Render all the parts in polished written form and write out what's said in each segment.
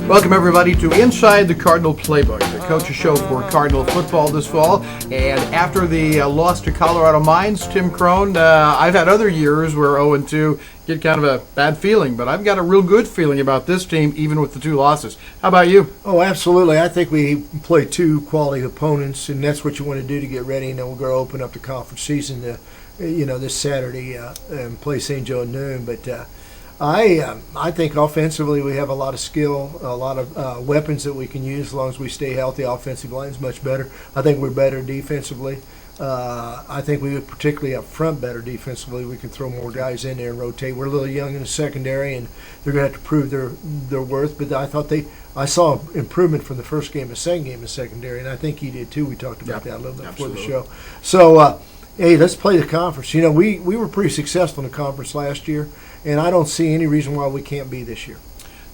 Welcome, everybody, to Inside the Cardinal Playbook, the coach's show for Cardinal football this fall. And after the loss to Colorado Mines, Tim Crone, I've had other years where 0-2 get kind of a bad feeling, but I've got a real good feeling about this team, even with the two losses. How about you? Oh, absolutely. I think we play two quality opponents, and that's what you want to do to get ready. And then we're going to open up the conference season, this Saturday and play St. Joe at noon. But I think offensively we have a lot of skill, a lot of weapons that we can use as long as we stay healthy. Offensive line's much better. I think we're better defensively. I think we would particularly up front better defensively. We can throw more guys in there and rotate. We're a little young in the secondary, and they're going to have to prove their worth. But I saw improvement from the first game to second game in secondary, and I think he did too. We talked about that a little bit before the show. So, hey, let's play the conference. You know, we were pretty successful in the conference last year, and I don't see any reason why we can't be this year.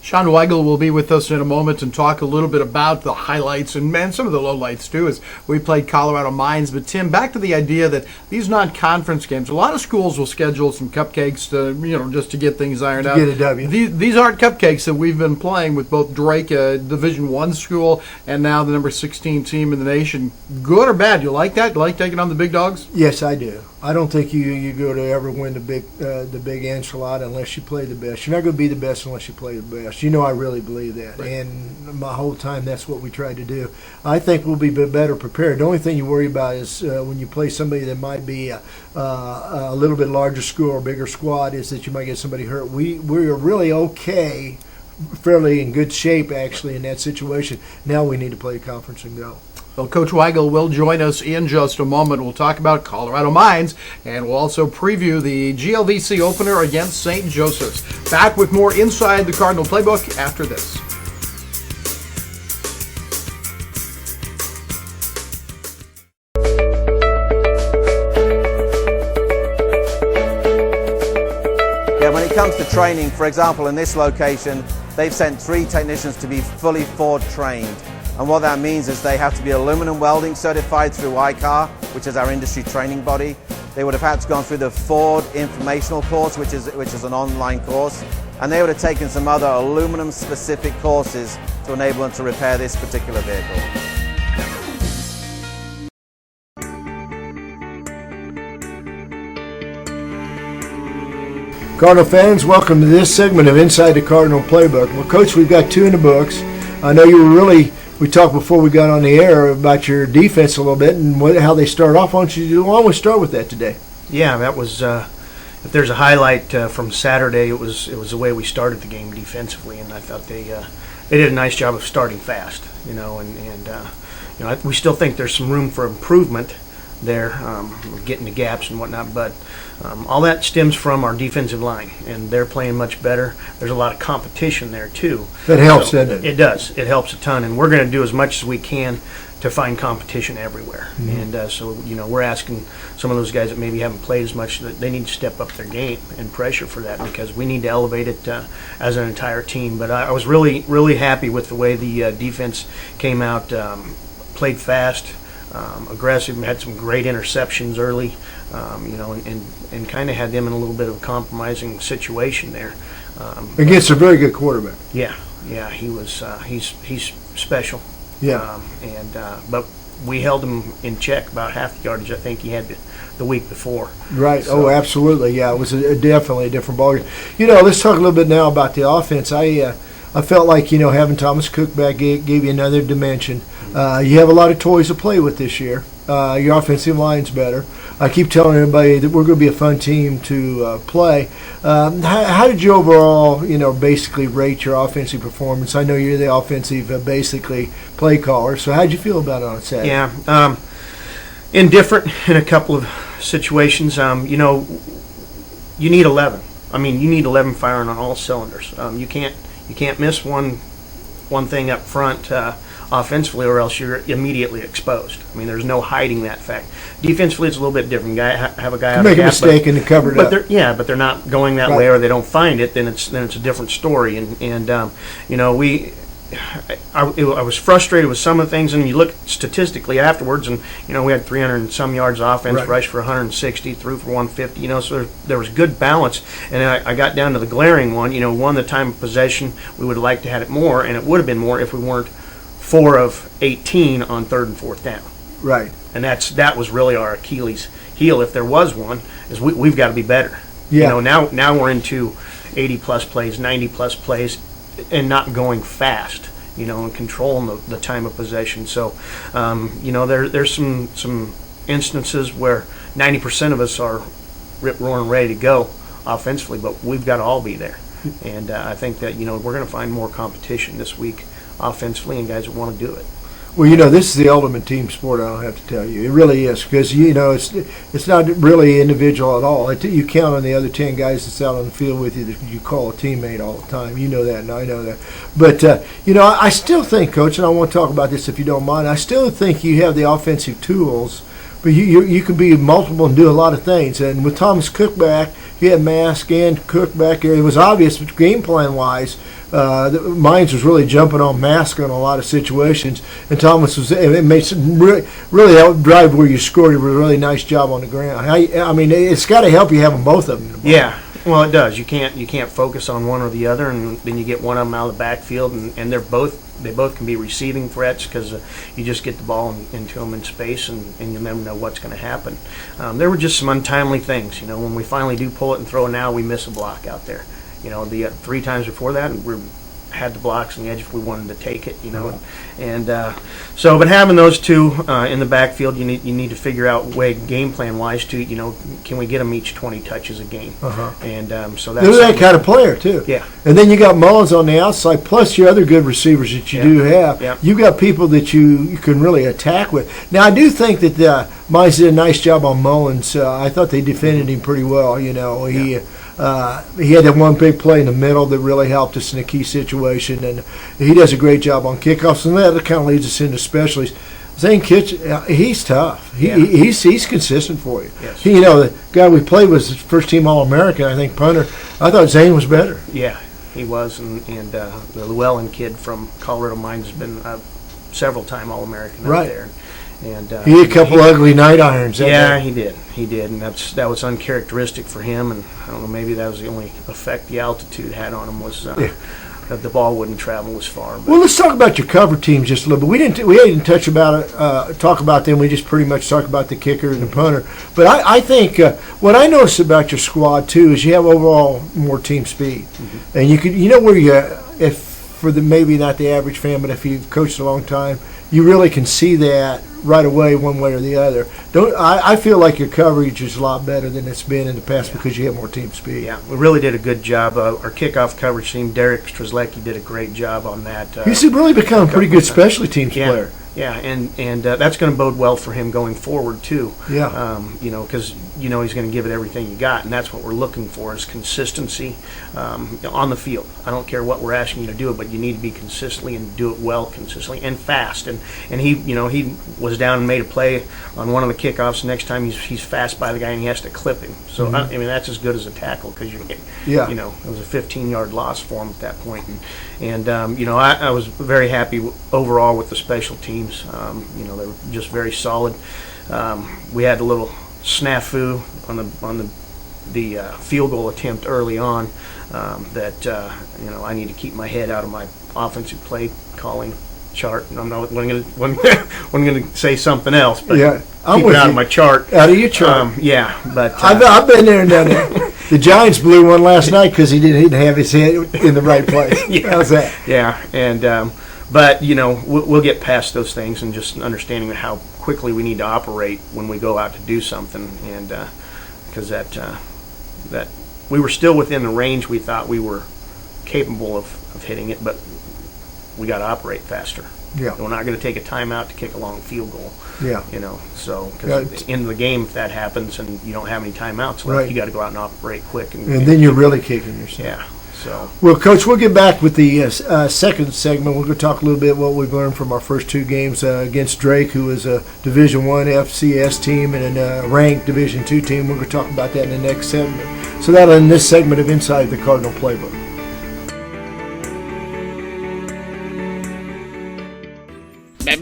Shawn Weigel will be with us in a moment and talk a little bit about the highlights and some of the lowlights too as we played Colorado Mines. But Tim, back to the idea that these non-conference games, a lot of schools will schedule some cupcakes to, just to get things ironed out. Get a W. These aren't cupcakes that we've been playing with both Drake, a Division I school, and now the number 16 team in the nation. Good or bad? You like that? You like taking on the big dogs? Yes, I do. I don't think you go to ever win the big enchilada unless you play the best. You're not going to be the best unless you play the best. You know, I really believe that. Right. And my whole time, that's what we tried to do. I think we'll be better prepared. The only thing you worry about is when you play somebody that might be a little bit larger school or bigger squad, is that you might get somebody hurt. We're really okay, fairly in good shape, actually, in that situation. Now we need to play a conference and go. Well, Coach Weigel will join us in just a moment. We'll talk about Colorado Mines, and we'll also preview the GLVC opener against St. Joseph's. Back with more Inside the Cardinal Playbook after this. Yeah, when it comes to training, for example, in this location, they've sent 3 technicians to be fully Ford trained. And what that means is they have to be aluminum welding certified through ICAR, which is our industry training body. They would have had to go through the Ford informational course, which is an online course. And they would have taken some other aluminum specific courses to enable them to repair this particular vehicle. Cardinal fans, welcome to this segment of Inside the Cardinal Playbook. Well, Coach, we've got 2 in the books. I know we talked before we got on the air about your defense a little bit and how they start off. Why don't we start with that today? Yeah, that was, if there's a highlight from Saturday, it was the way we started the game defensively, and I thought they did a nice job of starting fast, and we still think there's some room for improvement there, getting the gaps and whatnot, but all that stems from our defensive line, and they're playing much better. There's a lot of competition there too. That helps, doesn't it? It does. It helps a ton, and we're going to do as much as we can to find competition everywhere. Mm-hmm. And so we're asking some of those guys that maybe haven't played as much that they need to step up their game and pressure for that, because we need to elevate it as an entire team. But I was really, really happy with the way the defense came out, played fast, aggressive, and had some great interceptions early, and kind of had them in a little bit of a compromising situation there. Against a very good quarterback. Yeah, he was. He's special. Yeah. But we held him in check about half the yardage I think he had the week before. Right. So. Oh, absolutely. Yeah, it was definitely a different ballgame. Let's talk a little bit now about the offense. I felt like having Thomas Cook back gave you another dimension. You have a lot of toys to play with this year. Your offensive line's better. I keep telling everybody that we're going to be a fun team to play. How did you overall, basically rate your offensive performance? I know you're the offensive, basically, play caller. So how did you feel about it on Saturday? Yeah, indifferent in a couple of situations. You need 11. I mean, you need 11 firing on all cylinders. You can't miss one thing up front offensively, or else you're immediately exposed. I mean, there's no hiding that fact. Defensively, it's a little bit different. Have a guy out make of a mistake and cover it up. But they're not going that way, or they don't find it. Then it's a different story. And I was frustrated with some of the things, and you look statistically afterwards, and we had 300 and some yards offense, Right. rushed for 160, threw for 150. So there was good balance, and I got down to the glaring one. One, the time of possession, we would have liked to have it more, and it would have been more if we weren't 4 of 18 on 3rd and 4th down. Right. And that was really our Achilles heel, if there was one, is we've got to be better. Yeah. Now we're into 80 plus plays, 90 plus plays, and not going fast. And controlling the time of possession. So, there's some instances where 90% of us are rip roaring ready to go offensively, but we've got to all be there. And I think that we're going to find more competition this week offensively, and guys that want to do it. Well, this is the ultimate team sport. I don't have to tell you, it really is, because it's not really individual at all. You count on the other 10 guys that's out on the field with you that you call a teammate all the time. You know that, and I know that. But I still think, Coach, and I want to talk about this if you don't mind. I still think you have the offensive tools, but you can be multiple and do a lot of things. And with Thomas Cook back, you had Mask and Cook back there. It was obvious, game plan wise. Mines was really jumping on Mask on a lot of situations, and Thomas it made some really helped drive where you scored. It was a really nice job on the ground. I mean, it's got to help you having both of them. Yeah, well, it does. You can't focus on one or the other, and then you get one of them out of the backfield, and they both can be receiving threats, because you just get the ball into them in space, and you never know what's going to happen. There were just some untimely things. When we finally do pull it and throw it now, we miss a block out there. The 3 times before that, we had the blocks on the edge if we wanted to take it, but having those two in the backfield, you need to figure out game plan wise to, can we get them each 20 touches a game? And so that's they're that kind of player too. Yeah. And then you got Mullins on the outside, plus your other good receivers that you do have. Yeah. You got people that you can really attack with. Now I do think that Mines did a nice job on Mullins. I thought they defended him pretty well. He had that one big play in the middle that really helped us in a key situation, and he does a great job on kickoffs, and that kind of leads us into specialties. Zane Kitchen, he's tough. He's consistent for you. Yes. The guy we played was first team All-American, I think, punter. I thought Zane was better. Yeah, he was, and the Llewellyn kid from Colorado Mines has been several time All-American Right. out there. And He had a couple ugly night irons. Yeah, he did, and that was uncharacteristic for him. And I don't know, maybe that was the only effect the altitude had on him, was that the ball wouldn't travel as far. But. Well, let's talk about your cover teams just a little bit. We didn't talk about them. We just pretty much talked about the kicker and the punter. But I think what I noticed about your squad too is you have overall more team speed, and if for maybe not the average fan, but if you've coached a long time, you really can see that right away, one way or the other. I feel like your coverage is a lot better than it's been in the past because you have more team speed. Yeah, we really did a good job. Our kickoff coverage team, Derek Strzelecki, did a great job on that. He's really become a pretty good specialty teams player. Yeah, and that's going to bode well for him going forward too. Yeah. Because he's going to give it everything you got, and that's what we're looking for, is consistency on the field. I don't care what we're asking you to do it, but you need to be consistently and do it well, consistently and fast. And he was down and made a play on one of the kickoffs. Next time he's fast by the guy and he has to clip him. So that's as good as a tackle, because it was a 15-yard loss for him at that point. And I was very happy overall with the special teams. They were just very solid. We had a little snafu on the field goal attempt early on that I need to keep my head out of my offensive play calling chart. And I'm not going to say something else, but keep it out of my chart. Out of your chart. But I've been there and done that. The Giants blew one last night because he didn't have his head in the right place. How's that? Yeah, and but we'll get past those things, and just understanding how quickly we need to operate when we go out to do something, and because that we were still within the range we thought we were capable of hitting it, but we got to operate faster. Yeah. We're not going to take a timeout to kick a long field goal. Yeah. So because in the game, if that happens and you don't have any timeouts left, Right. you got to go out and operate quick. And then you're really kicking yourself. Yeah. So. Well, Coach, we'll get back with the second segment. We're going to talk a little bit what we've learned from our first two games against Drake, who is a Division I FCS team and a ranked Division II team. We're going to talk about that in the next segment. So that'll end this segment of Inside the Cardinal Playbook.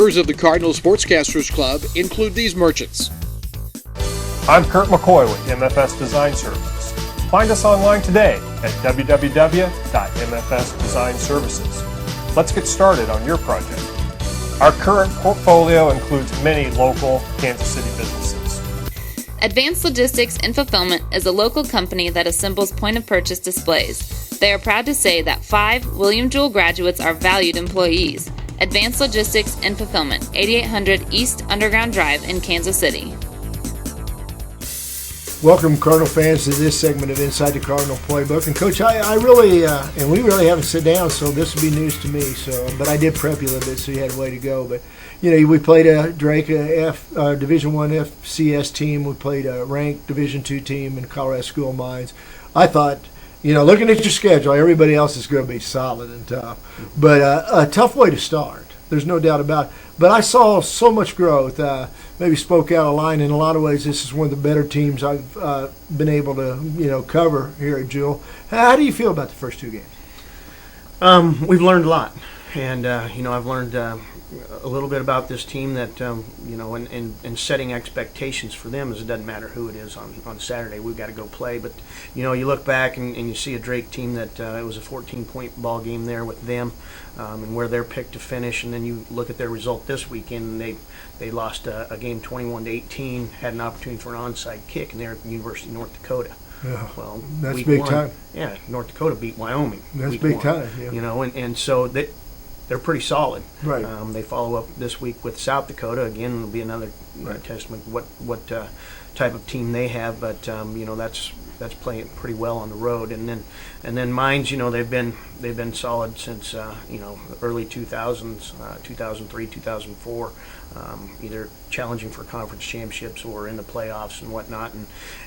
Members of the Cardinal Sportscasters Club include these merchants. I'm Kurt McCoy with MFS Design Services. Find us online today at www.mfsdesignservices. Let's get started on your project. Our current portfolio includes many local Kansas City businesses. Advanced Logistics and Fulfillment is a local company that assembles point-of-purchase displays. They are proud to say that 5 William Jewell graduates are valued employees. Advanced Logistics and Fulfillment, 8800 East Underground Drive in Kansas City. Welcome, Cardinal fans, to this segment of Inside the Cardinal Playbook. And Coach, I really, and we really haven't sit down, so this will be news to me. But I did prep you a little bit, so you had a way to go. But we played a Drake Division I FCS team. We played a ranked Division II team in Colorado School of Mines. I thought, looking at your schedule, everybody else is going to be solid and tough. But a tough way to start. There's no doubt about it. But I saw so much growth. Maybe spoke out of line in a lot of ways. This is one of the better teams I've been able to cover here at Jewell. How do you feel about the first 2 games? We've learned a lot, and I've learned a little bit about this team that and setting expectations for them, as it doesn't matter who it is on Saturday. We've got to go play. But you look back and you see a Drake team that it was a 14-point ball game there with them, and where they're picked to finish. And then you look at their result this weekend, and they lost a game 21-18, had an opportunity for an onside kick, and they're at the University of North Dakota. Yeah, well, that's week big 1, time. Yeah, North Dakota beat Wyoming. That's week big 1, time. Yeah. And so they're pretty solid. Right. They follow up this week with South Dakota. Again, it'll be another testament what type of team they have. But that's playing pretty well on the road. And then Mines, they've been solid since the early 2000s, 2003, 2004, either challenging for conference championships or in the playoffs and whatnot.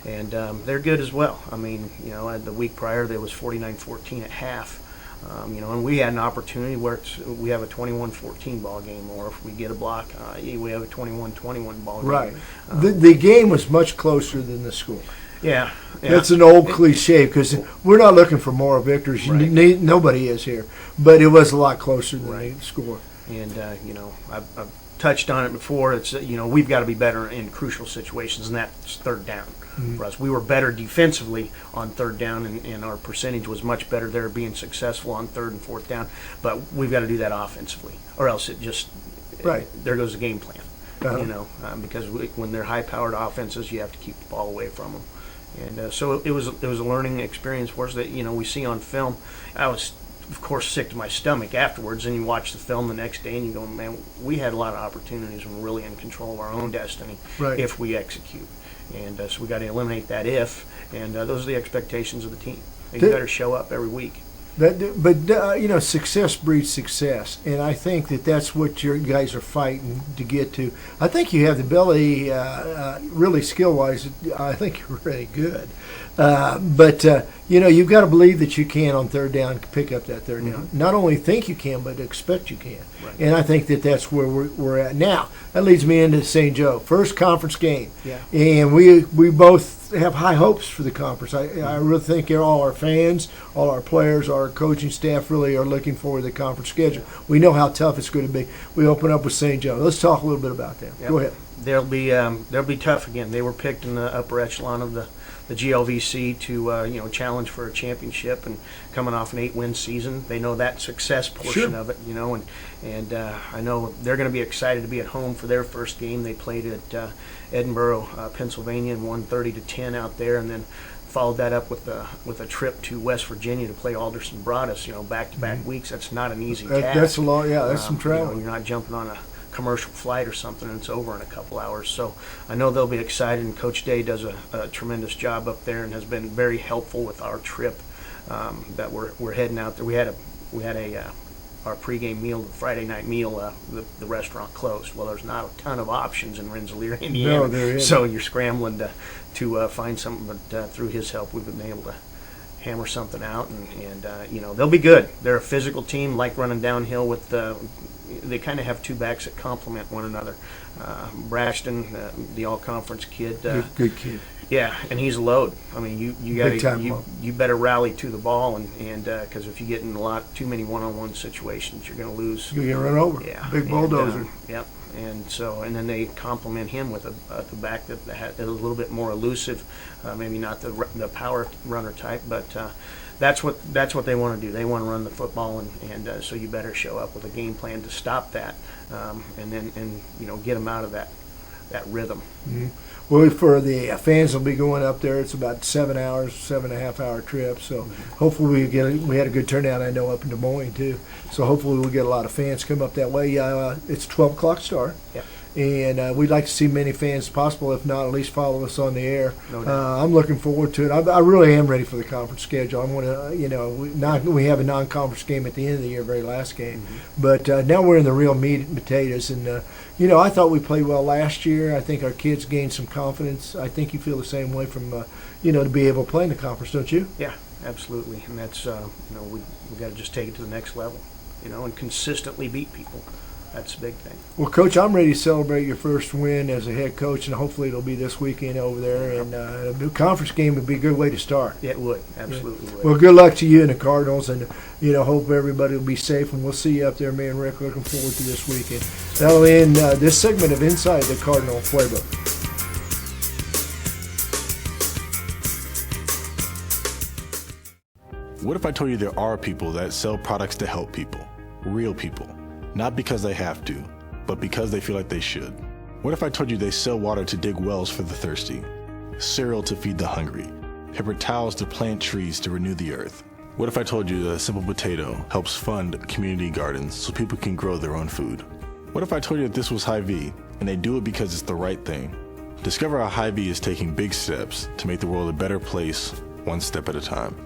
And they're good as well. I mean, the week prior there was 49-14 at half. And we had an opportunity where we have a 21-14 ball game, or if we get a block, we have a 21-21 ball game. Right. The game was much closer than the score. Yeah. That's an old cliche, because we're not looking for moral victories. Right. Nobody is here. But it was a lot closer than the score. And, I've touched on it before. It's, we've got to be better in crucial situations, and that's third down. For us, we were better defensively on third down, and our percentage was much better there, being successful on third and fourth down. But we've got to do that offensively, or else there goes the game plan. Because when they're high-powered offenses, you have to keep the ball away from them. And so it was a learning experience for us that we see on film. I was, of course, sick to my stomach afterwards, and you watch the film the next day and you go, man, we had a lot of opportunities and we're really in control of our own destiny if we execute. And so we got to eliminate that if, and those are the expectations of the team. You better show up every week. But success breeds success, and I think that's what your guys are fighting to get to. I think you have the ability, really skill-wise. I think you're really good, but you've got to believe that you can on third down pick up that third down. Not only think you can, but expect you can. Right. And I think that's where we're at now. That leads me into St. Joe, first conference game, and we both have high hopes for the conference. I really think all our fans, all our players, our coaching staff really are looking forward to the conference schedule. We know how tough it's going to be. We open up with St. Joe. Let's talk a little bit about that. Go ahead. They'll be tough again. They were picked in the upper echelon of the GLVC to challenge for a championship, and coming off an 8-win season, they know that success portion of it. And I know they're going to be excited to be at home for their first game. They played at Edinburgh, Pennsylvania, and won 30-10 out there, and then followed that up with a trip to West Virginia to play Alderson Broadus. Back-to-back weeks. That's not an easy task. That's a lot. Yeah, that's some travel. You're not jumping on a commercial flight or something, and it's over in a couple hours. So I know they'll be excited, and Coach Day does a tremendous job up there and has been very helpful with our trip that we're heading out there. We had our pregame meal, the Friday night meal, the restaurant closed. Well, there's not a ton of options in Rensselaer, Indiana. No, there is. So you're scrambling to find something, but through his help, we've been able to hammer something out, and you know, they'll be good. They're a physical team, like running downhill with they kind of have two backs that complement one another. Braxton, the all-conference kid. Good kid. Yeah, and he's a load. I mean, Big time you load. you better rally to the ball, and because if you get in too many one-on-one situations, you're going to lose. You get run over. Yeah, Big bulldozer. Yep. And then they complement him with the back that is a little bit more elusive, maybe not the power runner type, but that's what they want to do. They want to run the football, and so you better show up with a game plan to stop that, and you know, get them out of that rhythm. Mm-hmm. Well, for the fans will be going up there. It's about 7.5 hour trip. So hopefully we had a good turnout. I know up in Des Moines too. So hopefully we'll get a lot of fans come up that way. It's 12 o'clock start. Yep. And we'd like to see many fans as possible. If not, at least follow us on the air. No doubt. I'm looking forward to it. I really am ready for the conference schedule. I want to, we have a non-conference game at the end of the year, very last game. Mm-hmm. But now we're in the real meat and potatoes. And, I thought we played well last year. I think our kids gained some confidence. I think you feel the same way from, to be able to play in the conference, don't you? Yeah, absolutely. And that's, we got to just take it to the next level, and consistently beat people. That's a big thing. Well, Coach, I'm ready to celebrate your first win as a head coach, and hopefully it'll be this weekend over there. And a conference game would be a good way to start. It would, absolutely would. Well, good luck to you and the Cardinals, and hope everybody will be safe. And we'll see you up there, me and Rick. Looking forward to this weekend. That'll end this segment of Inside the Cardinal Playbook. What if I told you there are people that sell products to help people, real people? Not because they have to, but because they feel like they should. What if I told you they sell water to dig wells for the thirsty, cereal to feed the hungry, paper towels to plant trees to renew the earth? What if I told you that a simple potato helps fund community gardens so people can grow their own food? What if I told you that this was Hy-Vee and they do it because it's the right thing? Discover how Hy-Vee is taking big steps to make the world a better place, one step at a time.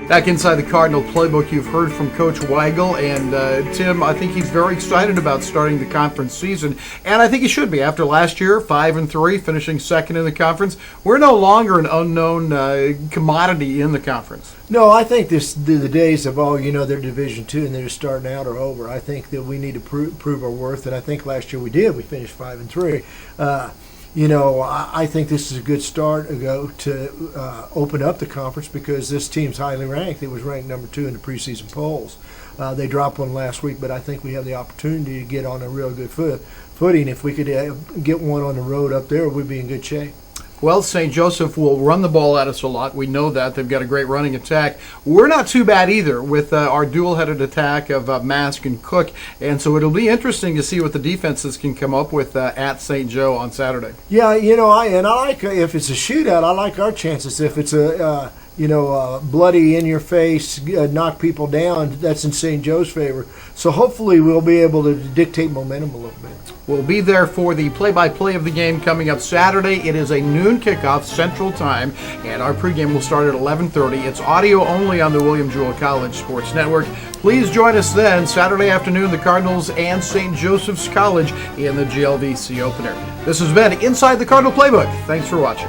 Back inside the Cardinal Playbook, you've heard from Coach Weigel, and Tim, I think he's very excited about starting the conference season, and I think he should be. After last year, 5-3, finishing second in the conference, we're no longer an unknown commodity in the conference. No, I think the days of they're Division II and they're just starting out are over. I think that we need to prove our worth, and I think last year we did. We finished 5-3. I think this is a good start to open up the conference because this team's highly ranked. It was ranked number 2 in the preseason polls. They dropped one last week, but I think we have the opportunity to get on a real good footing. If we could get one on the road up there, we'd be in good shape. Well, St. Joseph will run the ball at us a lot. We know that. They've got a great running attack. We're not too bad either with our dual-headed attack of Mask and Cook. And so it'll be interesting to see what the defenses can come up with at St. Joe on Saturday. Yeah, I like if it's a shootout, I like our chances. If it's a bloody in your face, knock people down, that's in St. Joe's favor. So hopefully we'll be able to dictate momentum a little bit. We'll be there for the play-by-play of the game coming up Saturday. It is a noon kickoff Central Time, and our pregame will start at 11:30. It's audio only on the William Jewell College Sports Network. Please join us then, Saturday afternoon, the Cardinals and St. Joseph's College in the GLVC opener. This has been Inside the Cardinal Playbook. Thanks for watching.